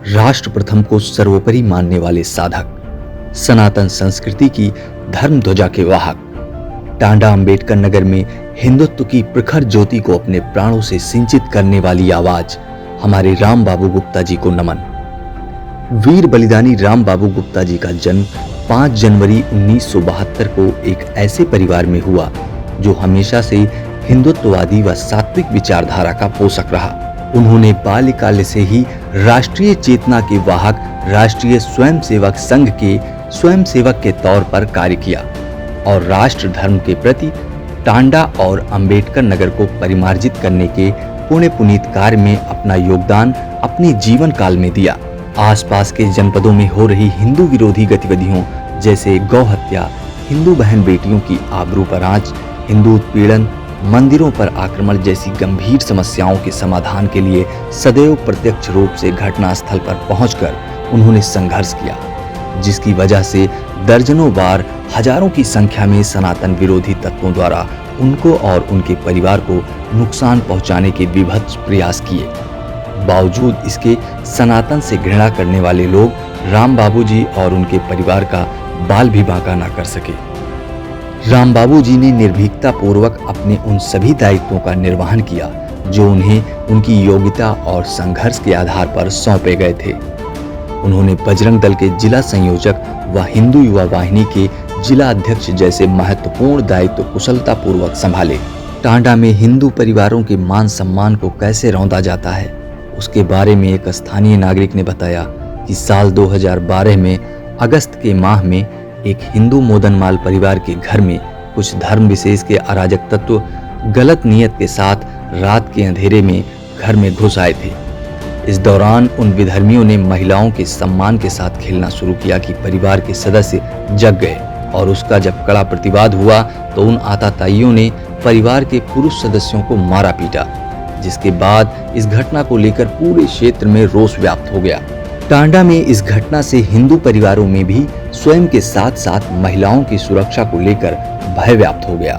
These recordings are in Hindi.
राष्ट्र प्रथम को सर्वोपरि मानने वाले साधक, सनातन संस्कृति की धर्म ध्वजा के वाहक, टांडा अंबेडकर नगर में हिंदुत्व की प्रखर ज्योति को अपने प्राणों से सिंचित करने वाली आवाज हमारे राम बाबू गुप्ता जी को नमन। वीर बलिदानी राम बाबू गुप्ता जी का जन्म 5 जनवरी 1972 को एक ऐसे परिवार में हुआ जो हमेशा से हिंदुत्ववादी व सात्विक विचारधारा का पोषक रहा। उन्होंने बाल्यकाल से ही राष्ट्रीय चेतना के वाहक राष्ट्रीय स्वयंसेवक संघ के स्वयंसेवक के तौर पर कार्य किया और राष्ट्र धर्म के प्रति टांडा और अंबेडकर नगर को परिमार्जित करने के पुण्य पुनीत कार्य में अपना योगदान अपने जीवन काल में दिया। आसपास के जनपदों में हो रही हिंदू विरोधी गतिविधियों जैसे गौ हत्या, हिंदू बहन बेटियों की आबरू पर आंच, हिंदू उत्पीड़न, मंदिरों पर आक्रमण जैसी गंभीर समस्याओं के समाधान के लिए सदैव प्रत्यक्ष रूप से घटनास्थल पर पहुंचकर उन्होंने संघर्ष किया, जिसकी वजह से दर्जनों बार हजारों की संख्या में सनातन विरोधी तत्वों द्वारा उनको और उनके परिवार को नुकसान पहुंचाने के विभत्स प्रयास किए। बावजूद इसके सनातन से घृणा करने वाले लोग राम बाबू जी और उनके परिवार का बाल भी बांका ना कर सके। राम बाबू जी ने निर्भीकता पूर्वक अपने उन सभी दायित्वों का निर्वहन किया जो उन्हें उनकी योग्यता और संघर्ष के आधार पर सौंपे गए थे। उन्होंने बजरंग दल के जिला संयोजक व हिंदू युवा वाहिनी के जिला अध्यक्ष जैसे महत्वपूर्ण दायित्व कुशलता पूर्वक संभाले। टांडा में हिंदू परिवारों के मान सम्मान को कैसे रौंदा जाता है, उसके बारे में एक स्थानीय नागरिक ने बताया कि साल 2012 में अगस्त के माह में एक हिंदू मोदनमाल परिवार के घर में कुछ धर्म विशेष के अराजक तत्व गलत नियत के साथ रात के अंधेरे में घर में घुस आए थे। इस दौरान उन विधर्मियों ने महिलाओं के सम्मान के साथ खेलना शुरू किया कि परिवार के सदस्य जग गए और उसका जब कड़ा प्रतिवाद हुआ तो उन आताताइयों ने परिवार के पुरुष सदस्यों को मारा पीटा, जिसके बाद इस घटना को लेकर पूरे क्षेत्र में रोष व्याप्त हो गया। टांडा में इस घटना से हिंदू परिवारों में भी स्वयं के साथ साथ महिलाओं की सुरक्षा को लेकर भय व्याप्त हो गया,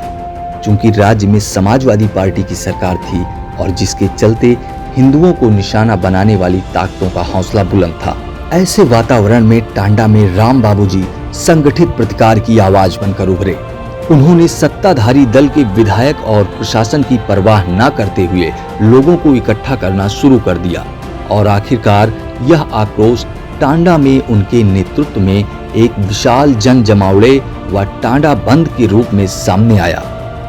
चूंकि राज्य में समाजवादी पार्टी की सरकार थी और जिसके चलते हिंदुओं को निशाना बनाने वाली ताकतों का हौसला बुलंद था। ऐसे वातावरण में टांडा में राम बाबू जी संगठित प्रतिकार की आवाज बनकर उभरे। उन्होंने सत्ताधारी दल के विधायक और प्रशासन की परवाह न करते हुए लोगों को इकट्ठा करना शुरू कर दिया और आखिरकार यह आक्रोश टांडा में उनके नेतृत्व में एक विशाल जन जमावड़े व टांडा बंद के रूप में सामने आया।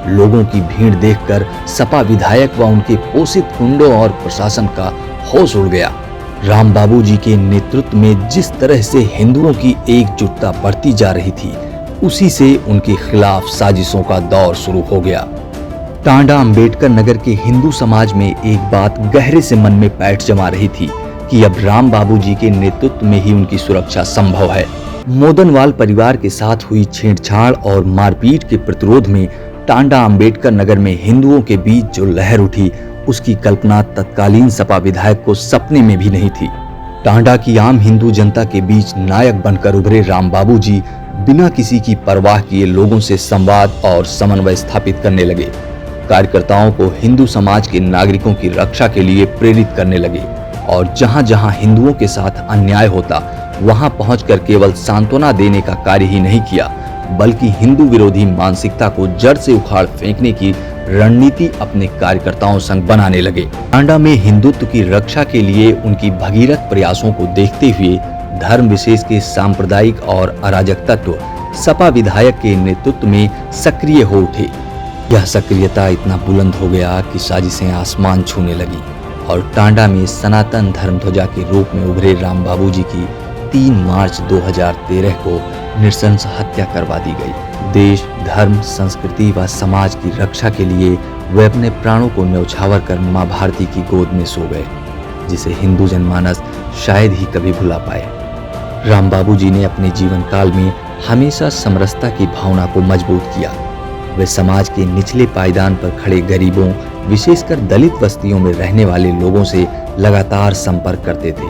लोगों की भीड़ देखकर सपा विधायक व उनके पोषित गुंडों और प्रशासन का होश उड़ गया। राम बाबू जी के नेतृत्व में जिस तरह से हिंदुओं की एकजुटता बढ़ती जा रही थी, उसी से उनके खिलाफ साजिशों का दौर शुरू हो गया। टांडा अंबेडकर नगर के हिंदू समाज में एक बात गहरे से मन में पैठ जमा रही थी कि अब राम बाबू जी के नेतृत्व में ही उनकी सुरक्षा संभव है। मोदनवाल परिवार के साथ हुई छेड़छाड़ और मारपीट के प्रतिरोध में टांडा अंबेडकर नगर में हिंदुओं के बीच जो लहर उठी, उसकी कल्पना तत्कालीन सपा विधायक को सपने में भी नहीं थी। टांडा की आम हिंदू जनता के बीच नायक बनकर उभरे राम बाबू जी बिना किसी की परवाह किए लोगों से संवाद और समन्वय स्थापित करने लगे। कार्यकर्ताओं को हिंदू समाज के नागरिकों की रक्षा के लिए प्रेरित करने लगे और जहां-जहां हिंदुओं के साथ अन्याय होता, वहां पहुंचकर केवल सांत्वना देने का कार्य ही नहीं किया, बल्कि हिंदू विरोधी मानसिकता को जड़ से उखाड़ फेंकने की रणनीति अपने कार्यकर्ताओं संग बनाने लगे। टांडा में हिंदुत्व की रक्षा के लिए उनकी भगीरथ प्रयासों को देखते हुए धर्म विशेष के सांप्रदायिक और अराजक तत्व सपा विधायक के नेतृत्व में सक्रिय हो उठे। यह सक्रियता इतना बुलंद हो गया कि साजिशें आसमान छूने लगी और टांडा में सनातन धर्म ध्वजा के रूप में उभरे राम बाबू जी की 3 मार्च 2013 को नृशंस हत्या करवा दी गई। देश, धर्म, संस्कृति व समाज की रक्षा के लिए वे अपने प्राणों को न्यौछावर कर मां भारती की गोद में सो गए, जिसे हिंदू जनमानस शायद ही कभी भुला पाए। राम बाबू जी ने अपने जीवन काल में हमेशा समरसता की भावना को मजबूत किया। वे समाज के निचले पायदान पर खड़े गरीबों, विशेषकर दलित बस्तियों में रहने वाले लोगों से लगातार संपर्क करते थे,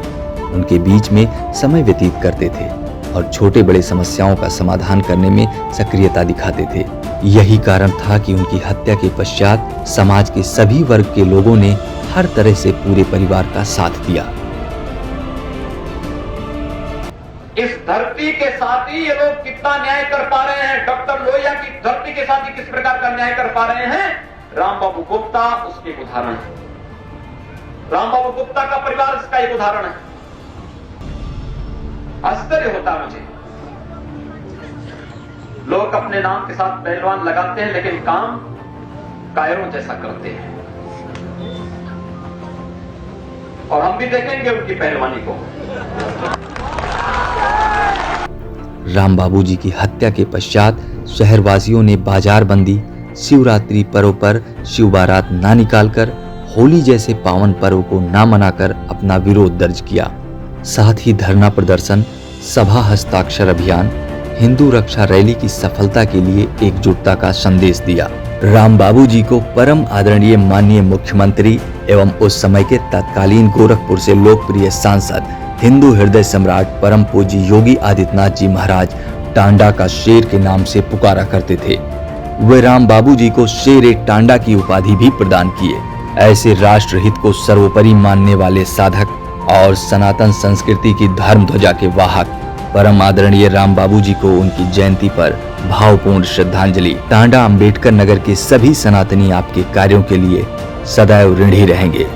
उनके बीच में समय व्यतीत करते थे और छोटे बड़े समस्याओं का समाधान करने में सक्रियता दिखाते थे। यही कारण था कि उनकी हत्या के पश्चात समाज के सभी वर्ग के लोगों ने हर तरह से पूरे परिवार का साथ दिया। इस धरती के साथ ही ये लोग कितना न्याय कर पा रहे हैं, डॉक्टर लोहिया की धरती के साथ ही किस प्रकार का न्याय कर पा रहे हैं, राम बाबू गुप्ता उसके एक उदाहरण है। राम बाबू गुप्ता का परिवार इसका एक उदाहरण है। आश्चर्य होता मुझे, लोग अपने नाम के साथ पहलवान लगाते हैं लेकिन काम कायरों जैसा करते हैं। और हम भी देखेंगे उनकी पहलवानी को। राम बाबू जी की हत्या के पश्चात शहरवासियों ने बाजारबंदी, शिवरात्रि पर्व पर शिव बारात ना निकालकर होली जैसे पावन पर्व को ना मनाकर अपना विरोध दर्ज किया। साथ ही धरना प्रदर्शन, सभा, हस्ताक्षर अभियान, हिंदू रक्षा रैली की सफलता के लिए एकजुटता का संदेश दिया। राम बाबू जी को परम आदरणीय माननीय मुख्यमंत्री एवं उस समय के तत्कालीन गोरखपुर से लोकप्रिय सांसद, हिंदू हृदय सम्राट परम पूज्य योगी आदित्यनाथ जी महाराज टांडा का शेर के नाम से पुकारा करते थे। वे राम बाबू जी को शेर ए टांडा की उपाधि भी प्रदान किए। ऐसे राष्ट्रहित को सर्वोपरि मानने वाले साधक और सनातन संस्कृति की धर्म ध्वजा के वाहक परम आदरणीय राम बाबू जी को उनकी जयंती पर भावपूर्ण श्रद्धांजलि। टांडा अंबेडकर नगर के सभी सनातनी आपके कार्यों के लिए सदैव ऋणी रहेंगे।